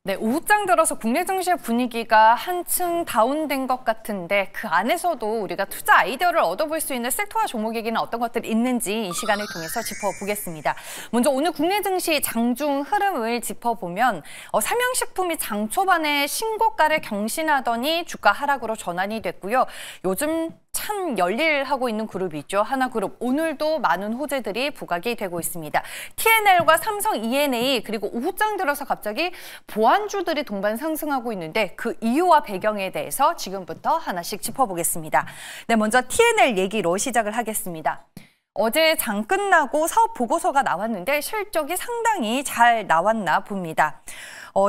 네, 오후장 들어서 국내 증시의 분위기가 한층 다운된 것 같은데 그 안에서도 우리가 투자 아이디어를 얻어볼 수 있는 섹터와 종목에게는 어떤 것들이 있는지 이 시간을 통해서 짚어보겠습니다. 먼저 오늘 국내 증시 장중 흐름을 짚어보면 삼양식품이 장 초반에 신고가를 경신하더니 주가 하락으로 전환이 됐고요. 요즘 참 열일하고 있는 그룹이 있죠. 하나그룹. 오늘도 많은 호재들이 부각이 되고 있습니다. TNL과 삼성 E&A 그리고 오후장 들어서 갑자기 보안주들이 동반 상승하고 있는데 그 이유와 배경에 대해서 지금부터 하나씩 짚어보겠습니다. 네, 먼저 TNL 얘기로 시작을 하겠습니다. 어제 장 끝나고 사업 보고서가 나왔는데 실적이 상당히 잘 나왔나 봅니다.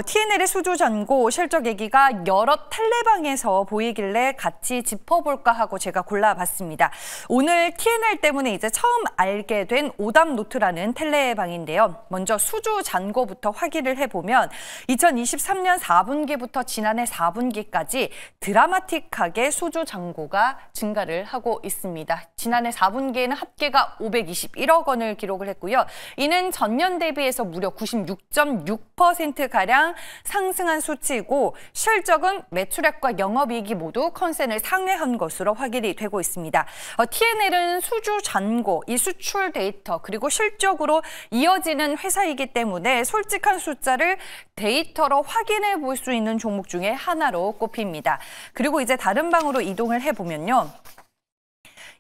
TNL의 수주잔고 실적 얘기가 여러 텔레방에서 보이길래 같이 짚어볼까 하고 제가 골라봤습니다. 오늘 TNL 때문에 이제 처음 알게 된 오답노트라는 텔레방인데요. 먼저 수주잔고부터 확인을 해보면 2023년 4분기부터 지난해 4분기까지 드라마틱하게 수주잔고가 증가를 하고 있습니다. 지난해 4분기에는 합계가 521억 원을 기록을 했고요. 이는 전년 대비해서 무려 96.6%가량 상승한 수치이고 실적은 매출액과 영업이익이 모두 컨센을 상회한 것으로 확인이 되고 있습니다. TNL은 수주 잔고, 이 수출 데이터 그리고 실적으로 이어지는 회사이기 때문에 솔직한 숫자를 데이터로 확인해 볼 수 있는 종목 중에 하나로 꼽힙니다. 그리고 이제 다른 방으로 이동을 해보면요.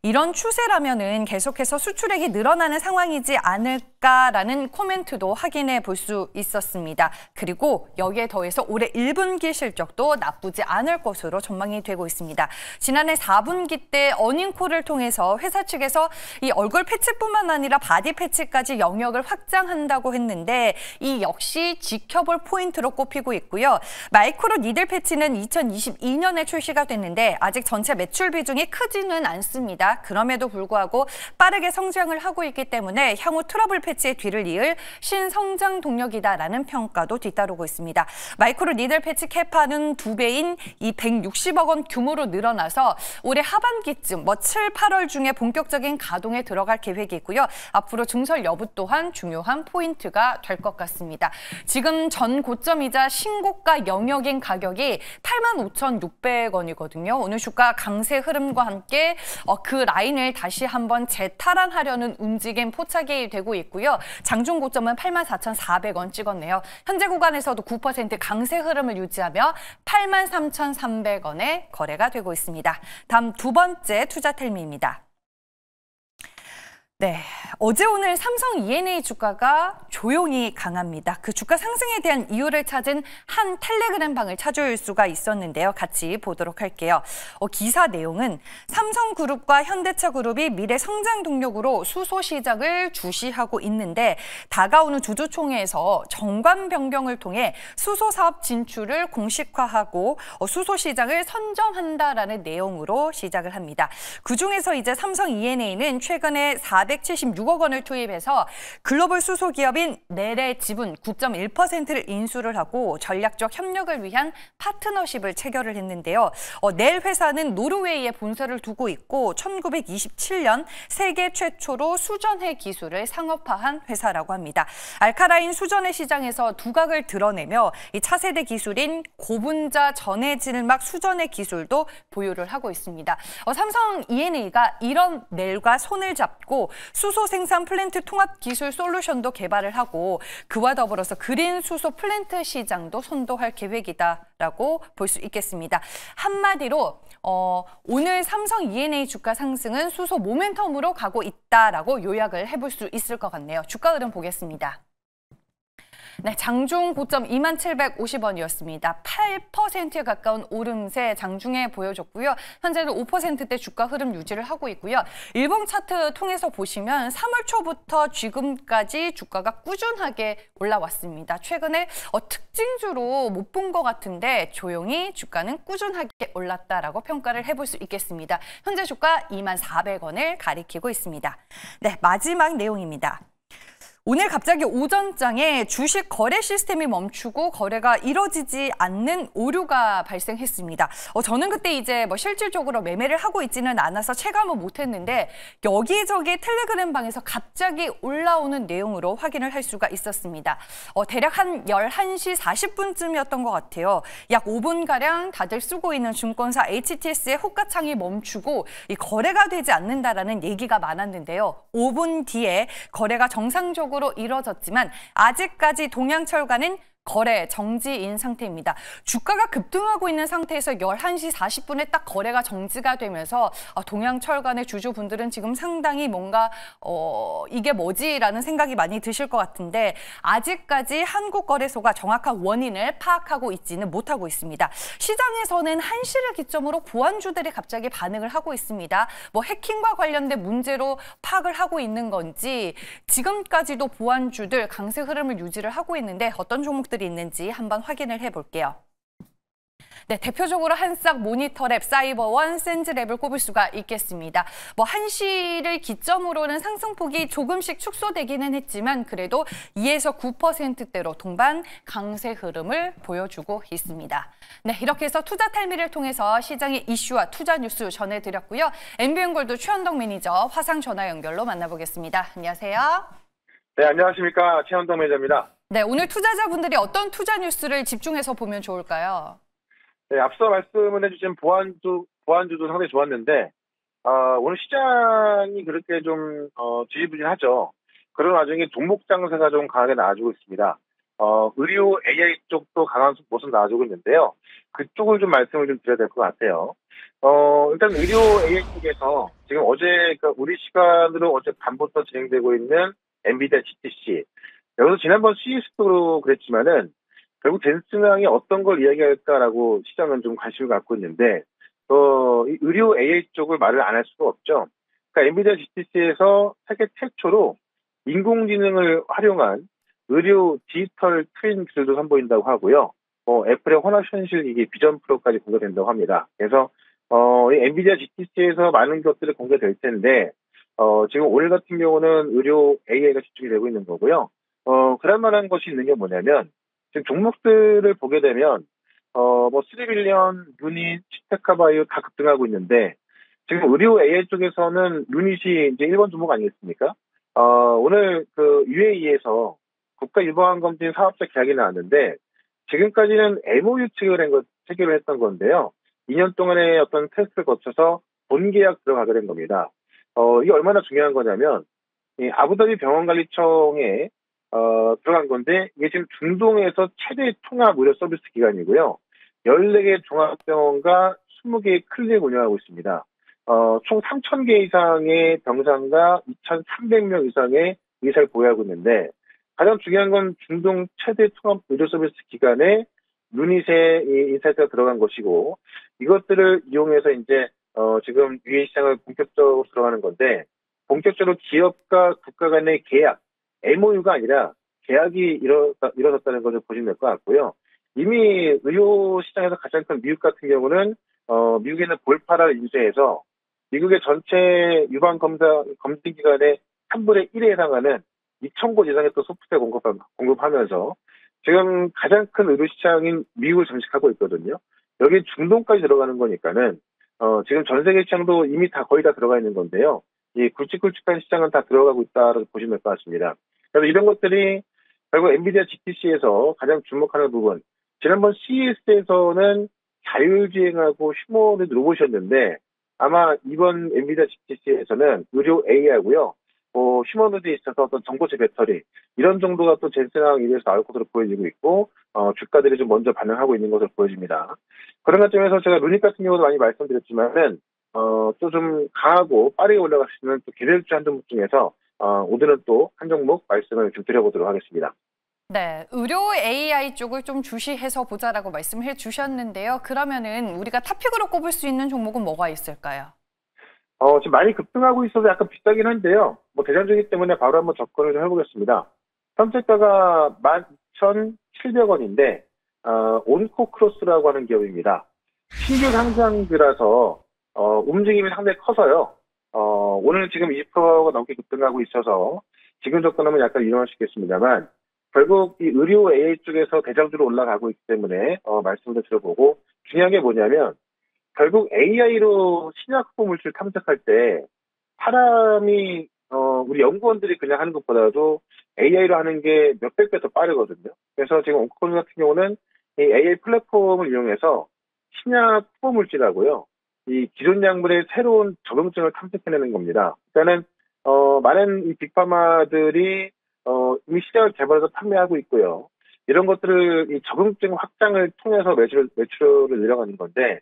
이런 추세라면은 계속해서 수출액이 늘어나는 상황이지 않을까라는 코멘트도 확인해 볼 수 있었습니다. 그리고 여기에 더해서 올해 1분기 실적도 나쁘지 않을 것으로 전망이 되고 있습니다. 지난해 4분기 때 어닝콜을 통해서 회사 측에서 이 얼굴 패치뿐만 아니라 바디 패치까지 영역을 확장한다고 했는데 이 역시 지켜볼 포인트로 꼽히고 있고요. 마이크로 니들 패치는 2022년에 출시가 됐는데 아직 전체 매출 비중이 크지는 않습니다. 그럼에도 불구하고 빠르게 성장을 하고 있기 때문에 향후 트러블 패치의 뒤를 이을 신성장 동력이다라는 평가도 뒤따르고 있습니다. 마이크로 니들 패치 캐파는 2배인 이 160억 원 규모로 늘어나서 올해 하반기쯤 7, 8월 중에 본격적인 가동에 들어갈 계획이 있고요. 앞으로 증설 여부 또한 중요한 포인트가 될 것 같습니다. 지금 전 고점이자 신고가 영역인 가격이 85,600원이거든요. 오늘 주가 강세 흐름과 함께 그 라인을 다시 한번 재탈환하려는 움직임 포착이 되고 있고요. 장중 고점은 84,400원 찍었네요. 현재 구간에서도 9% 강세 흐름을 유지하며 83,300원에 거래가 되고 있습니다. 다음 두 번째 투자텔미입니다. 네, 어제 오늘 삼성 E&A 주가가 조용히 강합니다. 그 주가 상승에 대한 이유를 찾은 한 텔레그램 방을 찾을 수가 있었는데요. 같이 보도록 할게요. 기사 내용은 삼성그룹과 현대차그룹이 미래 성장 동력으로 수소 시장을 주시하고 있는데 다가오는 주주총회에서 정관 변경을 통해 수소 사업 진출을 공식화하고 수소 시장을 선점한다라는 내용으로 시작을 합니다. 그중에서 이제 삼성 E&A는 최근에 476억 원을 투입해서 글로벌 수소 기업인 넬의 지분 9.1%를 인수를 하고 전략적 협력을 위한 파트너십을 체결을 했는데요. 넬 회사는 노르웨이에 본사를 두고 있고 1927년 세계 최초로 수전해 기술을 상업화한 회사라고 합니다. 알카라인 수전해 시장에서 두각을 드러내며 이 차세대 기술인 고분자 전해질막 수전해 기술도 보유를 하고 있습니다. 삼성 E&A가 이런 넬과 손을 잡고 수소 생산 플랜트 통합 기술 솔루션도 개발을 하고 그와 더불어서 그린 수소 플랜트 시장도 선도할 계획이다라고 볼 수 있겠습니다. 한마디로 오늘 삼성 E&A 주가 상승은 수소 모멘텀으로 가고 있다라고 요약을 해볼 수 있을 것 같네요. 주가 흐름 보겠습니다. 네, 장중 고점 2750원이었습니다. 8%에 가까운 오름세 장중에 보여줬고요. 현재는 5%대 주가 흐름 유지를 하고 있고요. 일봉 차트 통해서 보시면 3월 초부터 지금까지 주가가 꾸준하게 올라왔습니다. 최근에 특징주로 못 본 것 같은데 조용히 주가는 꾸준하게 올랐다라고 평가를 해볼 수 있겠습니다. 현재 주가 24,400원을 가리키고 있습니다. 네, 마지막 내용입니다. 오늘 갑자기 오전장에 주식 거래 시스템이 멈추고 거래가 이뤄지지 않는 오류가 발생했습니다. 저는 그때 이제 뭐 실질적으로 매매를 하고 있지는 않아서 체감을 못했는데 여기저기 텔레그램 방에서 갑자기 올라오는 내용으로 확인을 할 수가 있었습니다. 대략 한 11시 40분쯤이었던 것 같아요. 약 5분가량 다들 쓰고 있는 증권사 HTS의 호가창이 멈추고 이 거래가 되지 않는다라는 얘기가 많았는데요. 5분 뒤에 거래가 정상적으로 이뤄졌지만 아직까지 동양철과는 거래 정지인 상태입니다. 주가가 급등하고 있는 상태에서 11시 40분에 딱 거래가 정지가 되면서 동양철간의 주주분들은 지금 상당히 뭔가 이게 뭐지라는 생각이 많이 드실 것 같은데 아직까지 한국거래소가 정확한 원인을 파악하고 있지는 못하고 있습니다. 시장에서는 한시를 기점으로 보안주들이 갑자기 반응을 하고 있습니다. 뭐 해킹과 관련된 문제로 파악을 하고 있는 건지 지금까지도 보안주들 강세 흐름을 유지를 하고 있는데 어떤 종목들이 있는지 한번 확인을 해볼게요. 네, 대표적으로 한싹, 모니터랩, 사이버원, 센즈랩을 꼽을 수가 있겠습니다. 뭐 한시를 기점으로는 상승폭이 조금씩 축소되기는 했지만 그래도 2에서 9%대로 동반 강세 흐름을 보여주고 있습니다. 네, 이렇게 해서 투자 탈미를 통해서 시장의 이슈와 투자 뉴스 전해드렸고요. MBN골드 최현동 매니저 화상 전화 연결로 만나보겠습니다. 안녕하세요. 네, 안녕하십니까. 최현동 매니저입니다. 네, 오늘 투자자분들이 어떤 투자 뉴스를 집중해서 보면 좋을까요? 네, 앞서 말씀을 해주신 보안주도 상당히 좋았는데, 오늘 시장이 그렇게 좀, 지지부진하죠. 그런 와중에 종목 장세가 좀 강하게 나와주고 있습니다. 의료 AI 쪽도 강한 모습 나와주고 있는데요. 그쪽을 좀 말씀을 좀 드려야 될 것 같아요. 일단 의료 AI 쪽에서 지금 어제, 우리 시간으로 어제 밤부터 진행되고 있는 엔비디아 GTC. 여기서 지난번 CES도 그랬지만은, 결국 젠슨왕이 어떤 걸 이야기할까라고 시장은 좀 관심을 갖고 있는데, 이 의료 AI 쪽을 말을 안 할 수가 없죠. 그러니까 엔비디아 GTC에서 세계 최초로 인공지능을 활용한 의료 디지털 트윈 기술도 선보인다고 하고요. 애플의 혼합현실 이게 비전 프로까지 공개된다고 합니다. 그래서, 이 엔비디아 GTC에서 많은 것들이 공개될 텐데, 지금 오늘 같은 경우는 의료 AI가 집중이 되고 있는 거고요. 그럴 만한 것이 있는 게 뭐냐면, 지금 종목들을 보게 되면, 뭐, 3빌리언, 유닛, 치테카바이오 다 급등하고 있는데, 지금 의료 AI 쪽에서는 유닛이 이제 1번 종목 아니겠습니까? 오늘 UAE에서 국가유방검진 사업자 계약이 나왔는데, 지금까지는 MOU 체결을 했던 건데요. 2년 동안의 어떤 테스트를 거쳐서 본계약 들어가게 된 겁니다. 이게 얼마나 중요한 거냐면, 이 아부다비 병원관리청에 들어간 건데, 이게 지금 중동에서 최대 통합 의료 서비스 기관이고요. 14개 종합병원과 20개의 클리닉 운영하고 있습니다. 총 3,000개 이상의 병상과 2,300명 이상의 의사를 보유하고 있는데, 가장 중요한 건 중동 최대 통합 의료 서비스 기관에 유닛의 인사이트가 들어간 것이고, 이것들을 이용해서 이제, 지금 유해 시장을 본격적으로 들어가는 건데, 본격적으로 기업과 국가 간의 계약, MOU가 아니라 계약이 이뤄졌다는 것을 보시면 될 것 같고요. 이미 의료 시장에서 가장 큰 미국 같은 경우는 미국에는 볼파라를 인수해서 미국의 전체 유방 검진 기관의 3분의 1에 해당하는 2,000곳 이상의 또 소프트웨어 공급하면서 지금 가장 큰 의료 시장인 미국을 장식하고 있거든요. 여기 중동까지 들어가는 거니까는 지금 전 세계 시장도 이미 거의 다 들어가 있는 건데요. 이 굵직굵직한 시장은 다 들어가고 있다고 보시면 될 것 같습니다. 그래서 이런 것들이 결국 엔비디아 GTC에서 가장 주목하는 부분. 지난번 CES에서는 자율주행하고 휴머노이드 로봇이었는데 아마 이번 엔비디아 GTC에서는 의료 AI하고요. 휴머노이드에 있어서 어떤 전고체 배터리 이런 정도가 또 젠슨왕 이래서 나올 것으로 보여지고 있고 주가들이 좀 먼저 반응하고 있는 것으로 보여집니다. 그런 관점에서 제가 루닉 같은 경우도 많이 말씀드렸지만은 또 좀 강하고 빠르게 올라갈 수 있는 또 기대주 한 종목 중에서 오늘은 또 한 종목 말씀을 좀 드려보도록 하겠습니다. 네, 의료 AI 쪽을 좀 주시해서 보자라고 말씀해 주셨는데요. 그러면은 우리가 탑픽으로 꼽을 수 있는 종목은 뭐가 있을까요? 지금 많이 급등하고 있어서 약간 비싸긴 한데요. 뭐 대장주기 때문에 바로 한번 접근을 좀 해보겠습니다. 현재가가 11,700원인데 온코크로스라고 하는 기업입니다. 신규 상장주라서 움직임이 상당히 커서요. 오늘 지금 20%가 넘게 급등하고 있어서 지금 접근하면 약간 위험할 수 있겠습니다만 결국 이 의료 AI 쪽에서 대장주로 올라가고 있기 때문에 말씀을 드려보고 중요한 게 뭐냐면 결국 AI로 신약 후보 물질 탐색할 때 사람이 우리 연구원들이 그냥 하는 것보다도 AI로 하는 게 몇백 배 더 빠르거든요. 그래서 지금 온코콜 같은 경우는 이 AI 플랫폼을 이용해서 신약 후보 물질하고요. 이 기존 약물의 새로운 적응증을 탐색해내는 겁니다. 일단은 많은 이 빅파마들이 이미 시장을 개발해서 판매하고 있고요. 이런 것들을 이 적응증 확장을 통해서 매출을 늘려가는 건데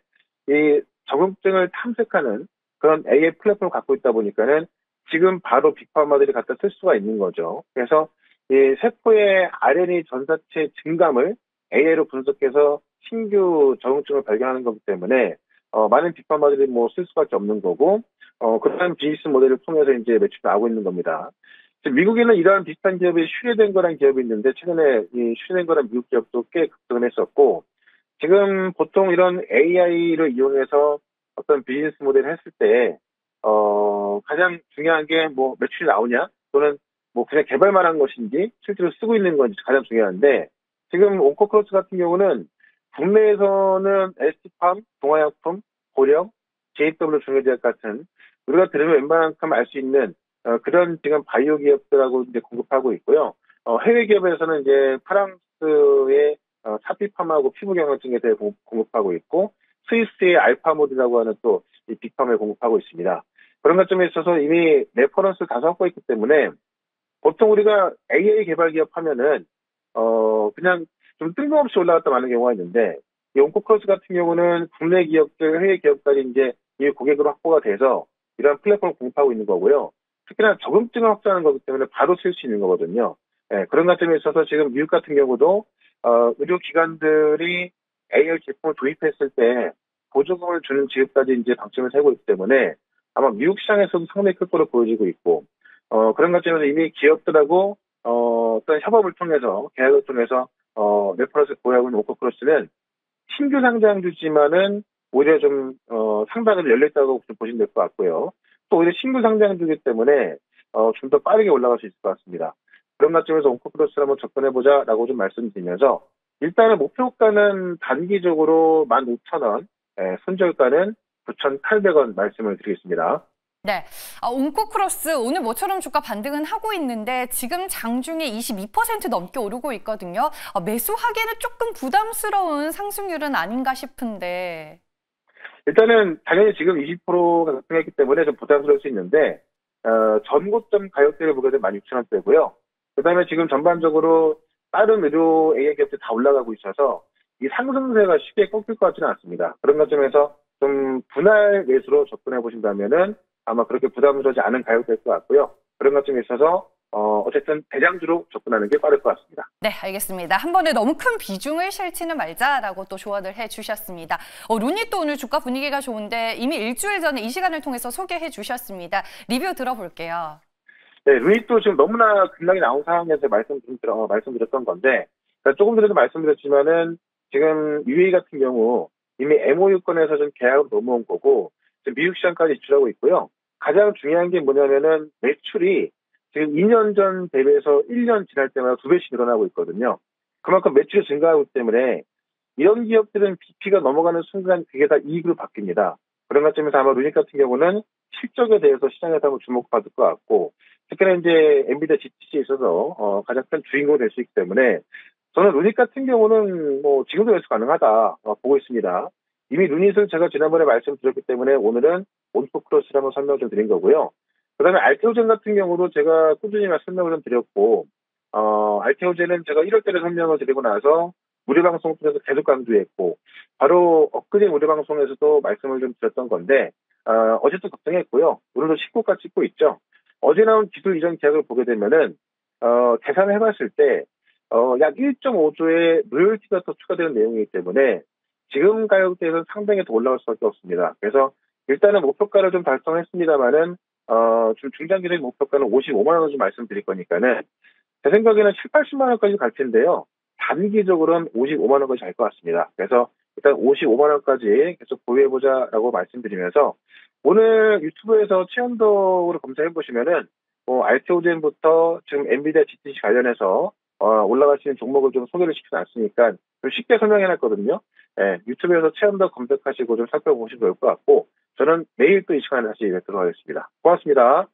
이 적응증을 탐색하는 그런 AI 플랫폼을 갖고 있다 보니까는 지금 바로 빅파마들이 갖다 쓸 수가 있는 거죠. 그래서 이 세포의 RNA 전사체 증감을 AI로 분석해서 신규 적응증을 발견하는 거기 때문에 많은 빅파마들이 뭐 쓸 수밖에 없는 거고 그런 비즈니스 모델을 통해서 이제 매출이 나오고 있는 겁니다. 미국에는 이러한 비슷한 기업이 슈레된 거라는 기업이 있는데 최근에 이 슈레된 거라는 미국 기업도 꽤 급등을 했었고 지금 보통 이런 AI를 이용해서 어떤 비즈니스 모델을 했을 때 가장 중요한 게 뭐 매출이 나오냐 또는 뭐 그냥 개발만 한 것인지 실제로 쓰고 있는 건지 가장 중요한데 지금 온코크로스 같은 경우는 국내에서는 ST팜, 동아약품, 고령, JW 중요제약 같은 우리가 들으면 웬만큼 알 수 있는 그런 지금 바이오 기업들하고 이제 공급하고 있고요. 해외 기업에서는 이제 프랑스의 사피팜하고 피부경화증에 대해 공급하고 있고 스위스의 알파모드라고 하는 또 이 빅팜에 공급하고 있습니다. 그런 것점에 있어서 이미 레퍼런스를 다 갖고 있기 때문에 보통 우리가 AI 개발 기업 하면은 그냥 좀 뜬금없이 올라갔다 마는 경우가 있는데 이 온코크로스 같은 경우는 국내 기업들, 해외 기업까지 이제 이 고객으로 확보가 돼서 이런 플랫폼을 공급하고 있는 거고요. 특히나 적응증을 확보하는 거기 때문에 바로 쓸 수 있는 거거든요. 예, 그런 관점에 있어서 지금 미국 같은 경우도 의료기관들이 AI 제품을 도입했을 때 보조금을 주는 지급까지 이제 방침을 세우고 있기 때문에 아마 미국 시장에서도 상당히 클 거로 보여지고 있고 그런 관점에서 이미 기업들하고 어떤 협업을 통해서 계약을 통해서 레퍼런스를 보유하고 있는 온코크로스는 신규 상장주지만은 오히려 좀 상단으로 열려있다고 좀 보시면 될 것 같고요. 또 오히려 신규 상장주기 때문에 좀 더 빠르게 올라갈 수 있을 것 같습니다. 그런 관점에서 온코크로스를 한번 접근해보자라고 좀 말씀드리면서 일단은 목표가는 단기적으로 15,000원, 손절가는 9,800원 말씀을 드리겠습니다. 네, 온코크로스 오늘 모처럼 주가 반등은 하고 있는데 지금 장중에 22% 넘게 오르고 있거든요. 매수하기에는 조금 부담스러운 상승률은 아닌가 싶은데. 일단은 당연히 지금 20%가 급등했기 때문에 좀 부담스러울 수 있는데 전고점 가격대를 보게 되면 16,000원대고요. 그다음에 지금 전반적으로 다른 의료 AI 기업들 다 올라가고 있어서 이 상승세가 쉽게 꺾일 것 같지는 않습니다. 그런 관점에서 좀 분할 매수로 접근해 보신다면은 아마 그렇게 부담스러워지 않은 가격대일 것 같고요. 그런 관점에 있어서 어쨌든 대장주로 접근하는 게 빠를 것 같습니다. 네, 알겠습니다. 한 번에 너무 큰 비중을 실지는 말자라고 또 조언을 해주셨습니다. 루니 또 오늘 주가 분위기가 좋은데 이미 일주일 전에 이 시간을 통해서 소개해 주셨습니다. 리뷰 들어볼게요. 네, 루닛도 지금 너무나 급락이 나온 상황에서 말씀드렸던 건데, 그러니까 조금 전에도 말씀드렸지만은 지금 UAE 같은 경우 이미 MOU 건에서 좀 계약으로 넘어온 거고, 지금 미국 시장까지 진출하고 있고요. 가장 중요한 게 뭐냐면은 매출이 지금 2년 전 대비해서 1년 지날 때마다 2배씩 늘어나고 있거든요. 그만큼 매출이 증가하고 있기 때문에 이런 기업들은 BP가 넘어가는 순간 그게 다 이익으로 바뀝니다. 그런 관점에서 아마 루닛 같은 경우는 실적에 대해서 시장에서 한번 주목받을 것 같고, 특히나 이제 엔비디아 GTC에 있어서 가장 큰 주인공이 될 수 있기 때문에 저는 루닛 같은 경우는 뭐 지금도 예수 가능하다 보고 있습니다. 이미 루닛을 제가 지난번에 말씀드렸기 때문에 오늘은 온코크로스를 한번 설명 좀 드린 거고요. 그다음에 알테오젠 같은 경우도 제가 꾸준히 설명을 좀 드렸고 알테오젠은 제가 1월 달에 설명을 드리고 나서 무료 방송 통해서 계속 강조했고 바로 엊그제 무료 방송에서도 말씀을 좀 드렸던 건데 어제도 급등했고요. 오늘도 19가 찍고 있죠. 어제 나온 기술 이전 계약을 보게 되면은 계산을 해봤을 때 약 1.5조의 로열티가 더 추가되는 내용이기 때문에 지금 가격대에서는 상당히 더 올라갈 수밖에 없습니다. 그래서 일단은 목표가를 좀 달성했습니다만은 좀 중장기적인 목표가는 55만 원을 좀 말씀드릴 거니까는 제 생각에는 7, 80만 원까지 갈 텐데요. 단기적으로는 55만 원까지 갈 것 같습니다. 그래서 일단 55만 원까지 계속 보유해보자라고 말씀드리면서 오늘 유튜브에서 최연도를 검사해 보시면은 RTODM부터 지금 엔비디아 GTC 관련해서 올라갈 수 있는 종목을 좀 소개를 시켜놨으니까 좀 쉽게 설명해놨거든요. 예, 유튜브에서 체험더 검색하시고 좀 살펴보시면 좋을 것 같고 저는 내일 또 이 시간에 다시 뵙도록 하겠습니다. 고맙습니다.